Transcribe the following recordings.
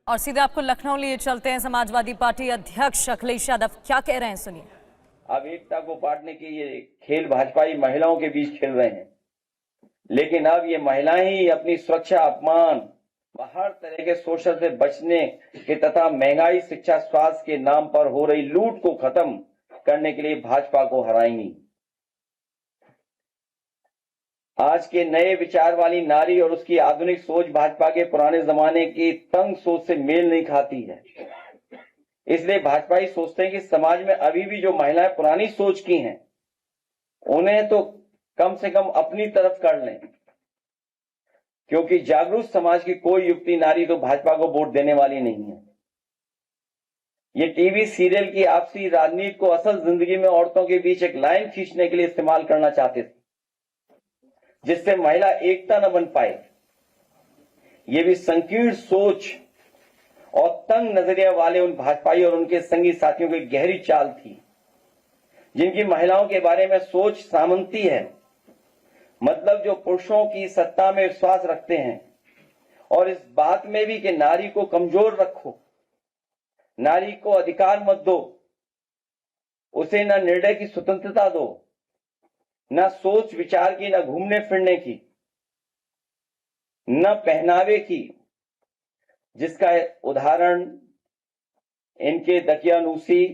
और सीधे आपको लखनऊ लिए चलते हैं। समाजवादी पार्टी अध्यक्ष अखिलेश यादव क्या कह रहे हैं, सुनिए। अब एकता को बांटने के ये खेल भाजपाई महिलाओं के बीच खेल रहे हैं, लेकिन अब ये महिलाएं ही अपनी सुरक्षा, अपमान व हर तरह के शोषण से बचने के तथा महंगाई, शिक्षा, स्वास्थ्य के नाम पर हो रही लूट को खत्म करने के लिए भाजपा को हराएंगी। आज के नए विचार वाली नारी और उसकी आधुनिक सोच भाजपा के पुराने जमाने की तंग सोच से मेल नहीं खाती है। इसलिए भाजपाई सोचते हैं कि समाज में अभी भी जो महिलाएं पुरानी सोच की हैं, उन्हें तो कम से कम अपनी तरफ कर लें, क्योंकि जागरूक समाज की कोई युवती नारी तो भाजपा को वोट देने वाली नहीं है। ये टीवी सीरियल की आपसी राजनीति को असल जिंदगी में औरतों के बीच एक लाइन खींचने के लिए इस्तेमाल करना चाहते थे, जिससे महिला एकता न बन पाए। ये भी संकीर्ण सोच और तंग नजरिया वाले उन भाजपाई और उनके संगी साथियों की गहरी चाल थी, जिनकी महिलाओं के बारे में सोच सामंती है, मतलब जो पुरुषों की सत्ता में विश्वास रखते हैं और इस बात में भी कि नारी को कमजोर रखो, नारी को अधिकार मत दो, उसे न निर्णय की स्वतंत्रता दो, न सोच विचार की, न घूमने फिरने की, न पहनावे की, जिसका उदाहरण इनके दकियानूसी,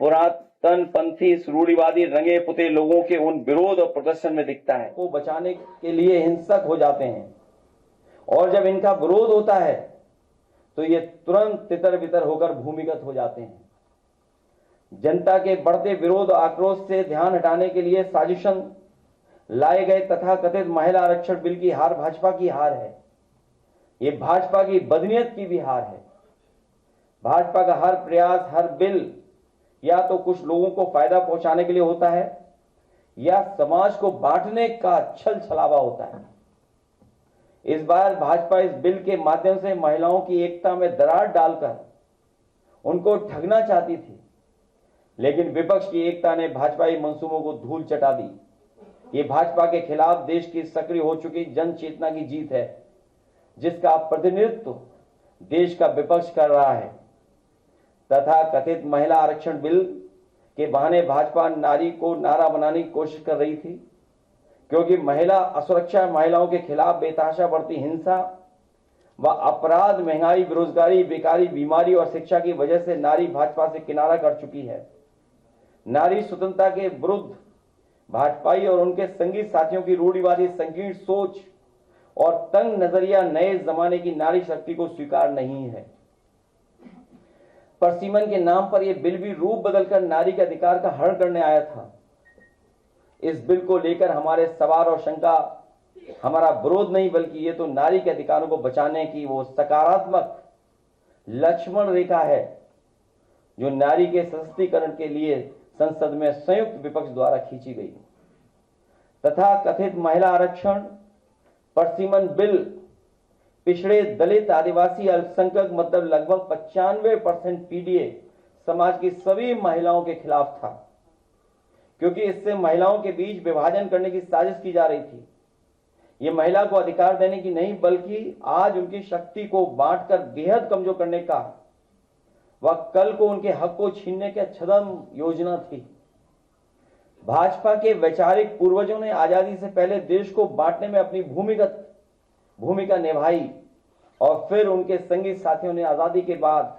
पुरातनपंथी, रूढ़िवादी, रंगे पुते लोगों के उन विरोध और प्रदर्शन में दिखता है। को बचाने के लिए हिंसक हो जाते हैं और जब इनका विरोध होता है तो ये तुरंत तितर बितर होकर भूमिगत हो जाते हैं। जनता के बढ़ते विरोध और आक्रोश से ध्यान हटाने के लिए साजिशन लाए गए तथाकथित महिला आरक्षण बिल की हार भाजपा की हार है। ये भाजपा की बदनीयत की भी हार है। भाजपा का हर प्रयास, हर बिल या तो कुछ लोगों को फायदा पहुंचाने के लिए होता है या समाज को बांटने का छल छलावा होता है। इस बार भाजपा इस बिल के माध्यम से महिलाओं की एकता में दरार डालकर उनको ठगना चाहती थी, लेकिन विपक्ष की एकता ने भाजपाई मंसूबों को धूल चटा दी। ये भाजपा के खिलाफ देश की सक्रिय हो चुकी जन चेतना की जीत है, जिसका प्रतिनिधित्व देश का विपक्ष कर रहा है। तथा कथित महिला आरक्षण बिल के बहाने भाजपा नारी को नारा बनाने की कोशिश कर रही थी, क्योंकि महिला असुरक्षा, महिलाओं के खिलाफ बेतहाशा बढ़ती हिंसा व अपराध, महंगाई, बेरोजगारी, बेकारी, बीमारी और शिक्षा की वजह से नारी भाजपा से किनारा कर चुकी है। नारी स्वतंत्रता के विरुद्ध भाजपाई और उनके संगी साथियों की रूढ़िवादी, संकीर्ण सोच और तंग नजरिया नए जमाने की नारी शक्ति को स्वीकार नहीं है। परसीमन के नाम पर यह बिल भी रूप बदलकर नारी के अधिकार का हरण करने आया था। इस बिल को लेकर हमारे सवाल और शंका हमारा विरोध नहीं, बल्कि ये तो नारी के अधिकारों को बचाने की वो सकारात्मक लक्ष्मण रेखा है जो नारी के सशक्तिकरण के लिए संसद में संयुक्त विपक्ष द्वारा खींची गई। तथा कथित महिला आरक्षण परसीमन बिल पिछड़े, दलित, आदिवासी, अल्पसंख्यक मतलब लगभग 95% पीडीए समाज की सभी महिलाओं के खिलाफ था, क्योंकि इससे महिलाओं के बीच विभाजन करने की साजिश की जा रही थी। यह महिला को अधिकार देने की नहीं, बल्कि आज उनकी शक्ति को बांटकर बेहद कमजोर करने का व कल को उनके हक को छीनने की छद्म योजना थी। भाजपा के वैचारिक पूर्वजों ने आजादी से पहले देश को बांटने में अपनी भूमिका निभाई और फिर उनके संगी साथियों ने आजादी के बाद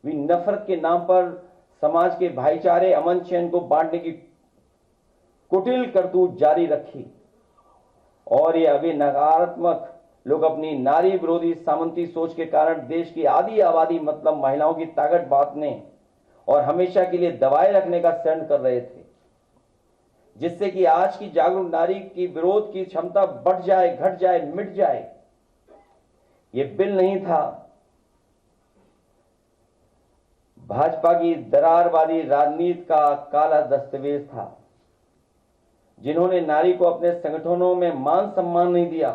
भी नफरत के नाम पर समाज के भाईचारे, अमन चैन को बांटने की कुटिल करतूत जारी रखी। और ये अभी नकारात्मक लोग अपनी नारी विरोधी सामंती सोच के कारण देश की आधी आबादी मतलब महिलाओं की ताकत बांटने और हमेशा के लिए दबाए रखने का षड्यंत्र कर रहे थे, जिससे कि आज की जागरूक नारी की विरोध की क्षमता बढ़ जाए, घट जाए, मिट जाए। ये बिल नहीं था, भाजपा की दरारवादी राजनीति का काला दस्तावेज था। जिन्होंने नारी को अपने संगठनों में मान सम्मान नहीं दिया,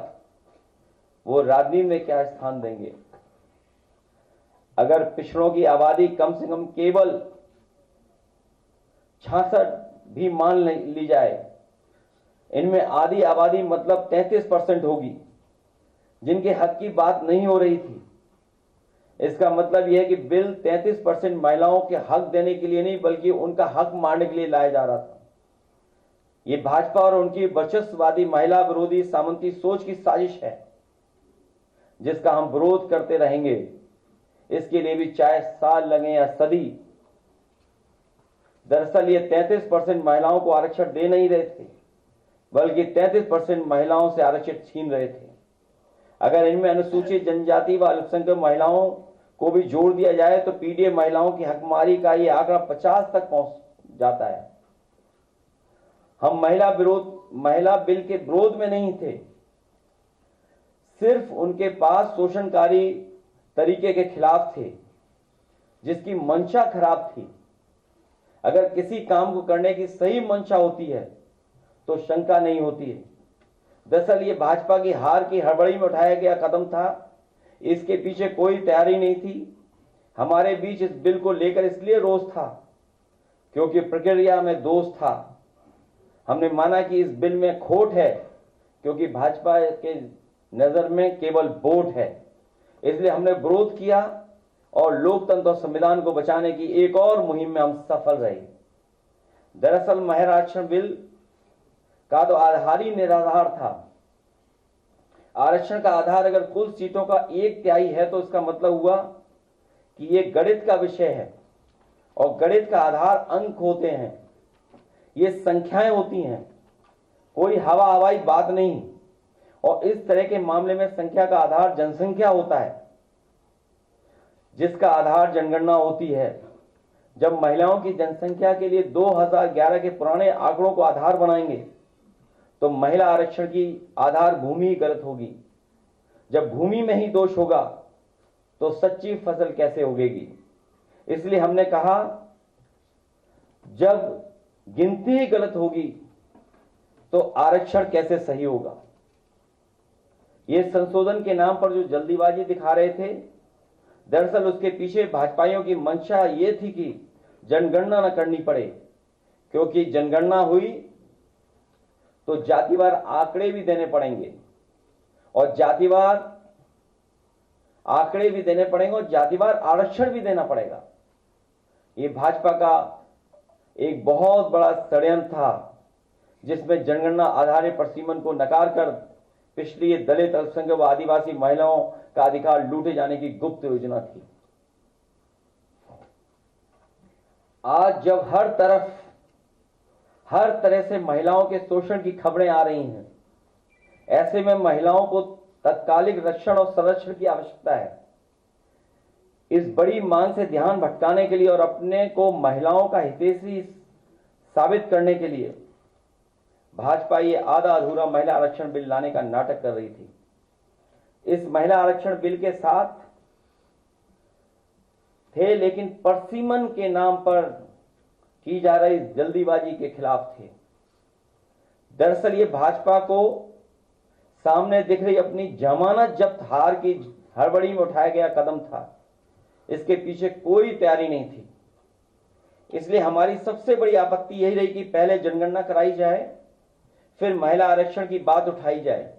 वो राजनीति में क्या स्थान देंगे। अगर पिछड़ों की आबादी कम से कम केवल 66 भी मान ली जाए, इनमें आधी आबादी मतलब 33% होगी, जिनके हक की बात नहीं हो रही थी। इसका मतलब यह है कि बिल 33% महिलाओं के हक देने के लिए नहीं बल्कि उनका हक मारने के लिए लाया जा रहा था। ये भाजपा और उनकी वर्चस्ववादी महिला विरोधी सामंती सोच की साजिश है जिसका हम विरोध करते रहेंगे, इसके लिए भी चाहे साल लगे या सदी। दरअसल ये 33% महिलाओं को आरक्षण दे नहीं रहे थे बल्कि 33% महिलाओं से आरक्षण छीन रहे थे। अगर इनमें अनुसूचित जनजाति व अल्पसंख्यक महिलाओं को भी जोड़ दिया जाए तो पीडीए महिलाओं की हकमारी का ये आंकड़ा 50 तक पहुंच जाता है। हम महिला बिल के विरोध में नहीं थे, सिर्फ उनके पास शोषणकारी तरीके के खिलाफ थे जिसकी मंशा खराब थी। अगर किसी काम को करने की सही मंशा होती है तो शंका नहीं होती है। दरअसल ये भाजपा की हार की हड़बड़ी में उठाया गया कदम था, इसके पीछे कोई तैयारी नहीं थी। हमारे बीच इस बिल को लेकर इसलिए रोष था क्योंकि प्रक्रिया में दोष था। हमने माना कि इस बिल में खोट है क्योंकि भाजपा के नजर में केवल वोट है, इसलिए हमने विरोध किया और लोकतंत्र और संविधान को बचाने की एक और मुहिम में हम सफल रहे। दरअसल महिला आरक्षण बिल का तो आधार ही निराधार था। आरक्षण का आधार अगर कुल सीटों का 1/3 है तो इसका मतलब हुआ कि ये गणित का विषय है और गणित का आधार अंक होते हैं, ये संख्याएं होती हैं, कोई हवा हवाई बात नहीं। और इस तरह के मामले में संख्या का आधार जनसंख्या होता है जिसका आधार जनगणना होती है। जब महिलाओं की जनसंख्या के लिए 2011 के पुराने आंकड़ों को आधार बनाएंगे तो महिला आरक्षण की आधार भूमि गलत होगी। जब भूमि में ही दोष होगा तो सच्ची फसल कैसे उगेगी। इसलिए हमने कहा जब गिनती ही गलत होगी तो आरक्षण कैसे सही होगा। ये संशोधन के नाम पर जो जल्दीबाजी दिखा रहे थे, दरअसल उसके पीछे भाजपाइयों की मंशा ये थी कि जनगणना न करनी पड़े, क्योंकि जनगणना हुई तो जातिवार आंकड़े भी देने पड़ेंगे और जातिवार आंकड़े भी देने पड़ेंगे और जातिवार आरक्षण भी देना पड़ेगा। ये भाजपा का एक बहुत बड़ा षड्यंत्र था जिसमें जनगणना आधारित प्रसीमन को नकार कर पिछली दलित, अल्पसंख्यक व आदिवासी महिलाओं का अधिकार लूटे जाने की गुप्त योजना थी। आज जब हर तरह से महिलाओं के शोषण की खबरें आ रही हैं, ऐसे में महिलाओं को तत्कालिक रक्षण और संरक्षण की आवश्यकता है। इस बड़ी मांग से ध्यान भटकाने के लिए और अपने को महिलाओं का हितैषी साबित करने के लिए भाजपा ये आधा अधूरा महिला आरक्षण बिल लाने का नाटक कर रही थी। इस महिला आरक्षण बिल के साथ थे लेकिन परसीमन के नाम पर की जा रही जल्दीबाजी के खिलाफ थे। दरअसल ये भाजपा को सामने दिख रही अपनी जमानत जब्त हार की हड़बड़ी में उठाया गया कदम था, इसके पीछे कोई तैयारी नहीं थी। इसलिए हमारी सबसे बड़ी आपत्ति यही रही कि पहले जनगणना कराई जाए, फिर महिला आरक्षण की बात उठाई जाए।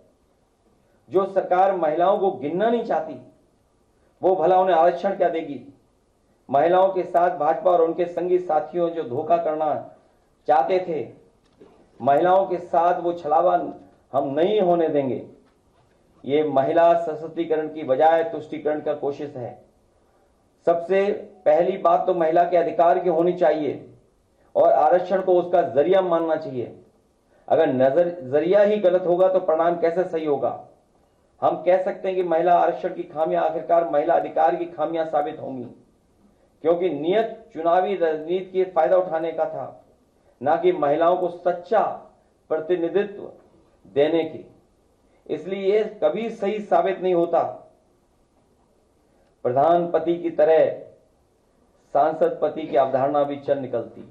जो सरकार महिलाओं को गिनना नहीं चाहती वो भला उन्हें आरक्षण क्या देगी। महिलाओं के साथ भाजपा और उनके संगी साथियों जो धोखा करना चाहते थे, महिलाओं के साथ वो छलावा हम नहीं होने देंगे। ये महिला सशक्तिकरण की बजाय तुष्टीकरण का कोशिश है। सबसे पहली बात तो महिला के अधिकार की होनी चाहिए और आरक्षण को उसका जरिया मानना चाहिए। अगर जरिया ही गलत होगा तो परिणाम कैसे सही होगा। हम कह सकते हैं कि महिला आरक्षण की खामियां आखिरकार महिला अधिकार की खामियां साबित होंगी, क्योंकि नियत चुनावी राजनीति के फायदा उठाने का था, ना कि महिलाओं को सच्चा प्रतिनिधित्व देने की। इसलिए यह कभी सही साबित नहीं होता। प्रधान पति की तरह सांसद पति की अवधारणा भी चल निकलती।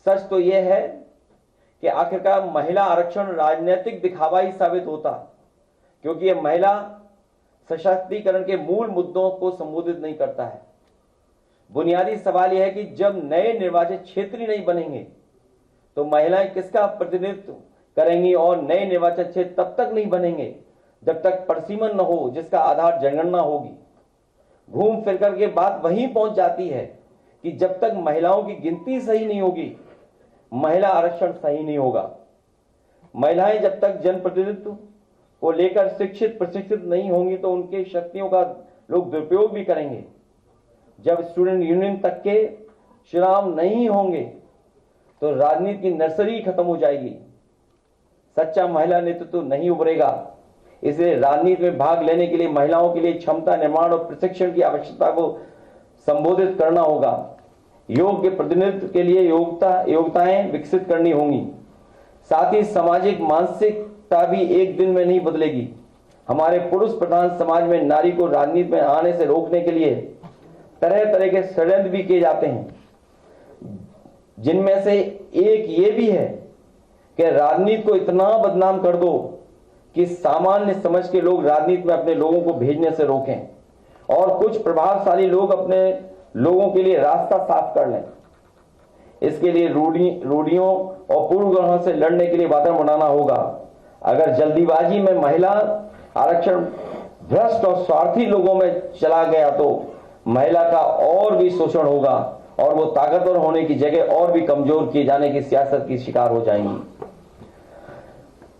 सच तो यह है कि आखिरकार महिला आरक्षण राजनीतिक दिखावा ही साबित होता, क्योंकि यह महिला सशक्तिकरण के मूल मुद्दों को संबोधित नहीं करता है। बुनियादी सवाल यह है कि जब नए निर्वाचित क्षेत्र ही नहीं बनेंगे तो महिलाएं किसका प्रतिनिधित्व करेंगी और नए निर्वाचन क्षेत्र तब तक नहीं बनेंगे जब तक परिसीमन न हो जिसका आधार जनगणना होगी। घूम फिर करके बात वहीं पहुंच जाती है कि जब तक महिलाओं की गिनती सही नहीं होगी, महिला आरक्षण सही नहीं होगा। महिलाएं जब तक जनप्रतिनिधित्व को लेकर शिक्षित प्रशिक्षित नहीं होंगी तो उनके शक्तियों का लोग दुरुपयोग भी करेंगे। जब स्टूडेंट यूनियन तक के चुनाव नहीं होंगे तो राजनीति की नर्सरी खत्म हो जाएगी, सच्चा महिला नेतृत्व नहीं उभरेगा। इसलिए राजनीति में भाग लेने के लिए महिलाओं के लिए क्षमता निर्माण और प्रशिक्षण की आवश्यकता को संबोधित करना होगा। योग्य प्रतिनिधित्व के लिए योग्यताएं विकसित करनी होंगी। साथ ही सामाजिक मानसिकता भी एक दिन में नहीं बदलेगी। हमारे पुरुष प्रधान समाज में नारी को राजनीति में आने से रोकने के लिए तरह तरह के षड्यंत्र भी किए जाते हैं, जिनमें से एक ये भी है कि राजनीति को इतना बदनाम कर दो कि सामान्य समझ के लोग राजनीति में अपने लोगों को भेजने से रोकें और कुछ प्रभावशाली लोग अपने लोगों के लिए रास्ता साफ कर लें। इसके लिए रूढ़ियों और पूर्वग्रहों से लड़ने के लिए वातावरण बनाना होगा। अगर जल्दीबाजी में महिला आरक्षण भ्रष्ट और स्वार्थी लोगों में चला गया तो महिला का और भी शोषण होगा और वो ताकतवर होने की जगह और भी कमजोर किए जाने की सियासत की शिकार हो जाएंगी।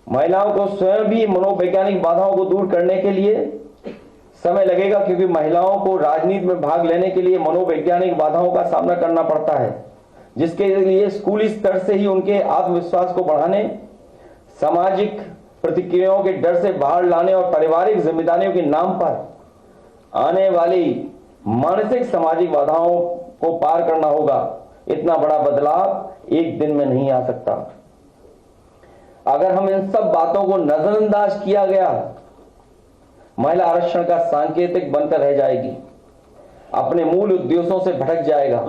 महिलाओं को स्वयं भी मनोवैज्ञानिक बाधाओं को दूर करने के लिए समय लगेगा, क्योंकि महिलाओं को राजनीति में भाग लेने के लिए मनोवैज्ञानिक बाधाओं का सामना करना पड़ता है, जिसके लिए स्कूली स्तर से ही उनके आत्मविश्वास को बढ़ाने, सामाजिक प्रतिक्रियाओं के डर से बाहर लाने और पारिवारिक जिम्मेदारियों के नाम पर आने वाली मानसिक सामाजिक बाधाओं को पार करना होगा। इतना बड़ा बदलाव एक दिन में नहीं आ सकता। अगर हम इन सब बातों को नजरअंदाज किया गया, महिला आरक्षण का सांकेतिक बनकर रह जाएगी, अपने मूल उद्देश्यों से भटक जाएगा।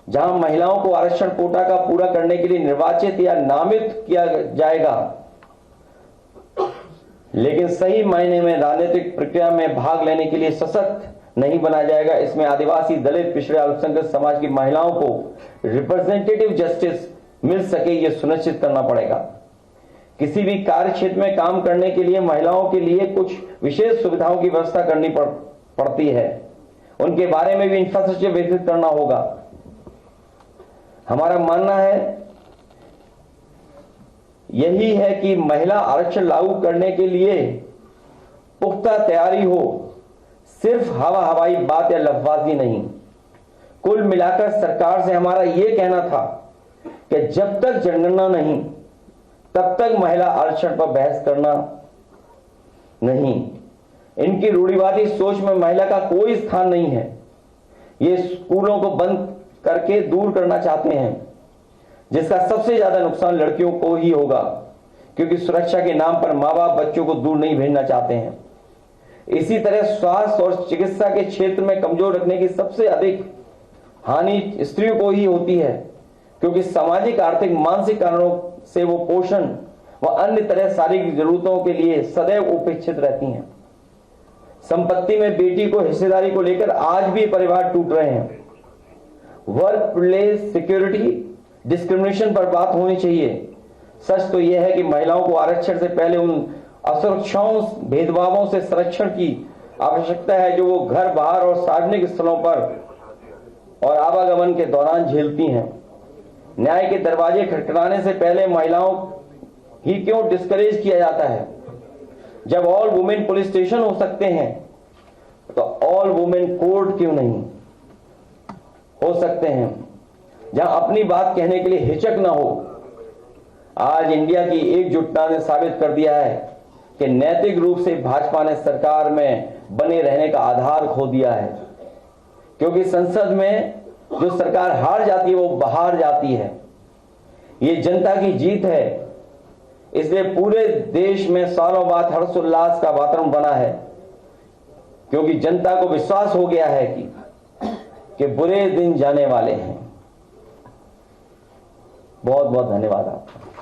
जहां महिलाओं को आरक्षण कोटा का पूरा करने के लिए निर्वाचित या नामित किया जाएगा, लेकिन सही मायने में राजनीतिक प्रक्रिया में भाग लेने के लिए सशक्त नहीं बनाया जाएगा, इसमें आदिवासी, दलित, पिछड़े, अल्पसंख्यक समाज की महिलाओं को रिप्रेजेंटेटिव जस्टिस मिल सके, यह सुनिश्चित करना पड़ेगा। किसी भी कार्य क्षेत्र में काम करने के लिए महिलाओं के लिए कुछ विशेष सुविधाओं की व्यवस्था करनी पड़ती है, उनके बारे में भी इंफ्रास्ट्रक्चर विकसित करना होगा। हमारा मानना है यही है कि महिला आरक्षण लागू करने के लिए पुख्ता तैयारी हो, सिर्फ हवाई बात या लफ्ज़बाजी नहीं। कुल मिलाकर सरकार से हमारा यह कहना था कि जब तक जनगणना नहीं तब तक महिला आरक्षण पर बहस करना नहीं। इनकी रूढ़िवादी सोच में महिला का कोई स्थान नहीं है। ये स्कूलों को बंद करके दूर करना चाहते हैं, जिसका सबसे ज्यादा नुकसान लड़कियों को ही होगा, क्योंकि सुरक्षा के नाम पर माँ बाप बच्चों को दूर नहीं भेजना चाहते हैं। इसी तरह स्वास्थ्य और चिकित्सा के क्षेत्र में कमजोर रखने की सबसे अधिक हानि स्त्रियों को ही होती है, क्योंकि सामाजिक, आर्थिक, मानसिक कारणों से वो पोषण व अन्य तरह शारीरिक जरूरतों के लिए सदैव उपेक्षित रहती हैं। संपत्ति में बेटी को हिस्सेदारी को लेकर आज भी परिवार टूट रहे हैं। वर्क प्लेस सिक्योरिटी डिस्क्रिमिनेशन पर बात होनी चाहिए। सच तो यह है कि महिलाओं को आरक्षण से पहले उन असुरक्षाओं, भेदभावों से संरक्षण की आवश्यकता है जो वो घर, बाहर और सार्वजनिक स्थलों पर और आवागमन के दौरान झेलती हैं। न्याय के दरवाजे खटखटाने से पहले महिलाओं ही क्यों डिस्करेज किया जाता है? जब ऑल वुमेन पुलिस स्टेशन हो सकते हैं तो ऑल वुमेन कोर्ट क्यों नहीं हो सकते हैं, जहां अपनी बात कहने के लिए हिचक ना हो। आज इंडिया की एकजुटता ने साबित कर दिया है कि नैतिक रूप से भाजपा ने सरकार में बने रहने का आधार खो दिया है, क्योंकि संसद में जो सरकार हार जाती है वो बाहर जाती है। ये जनता की जीत है, इसलिए पूरे देश में सालों बाद हर्षोल्लास का वातावरण बना है, क्योंकि जनता को विश्वास हो गया है कि बुरे दिन जाने वाले हैं। बहुत बहुत धन्यवाद आपका।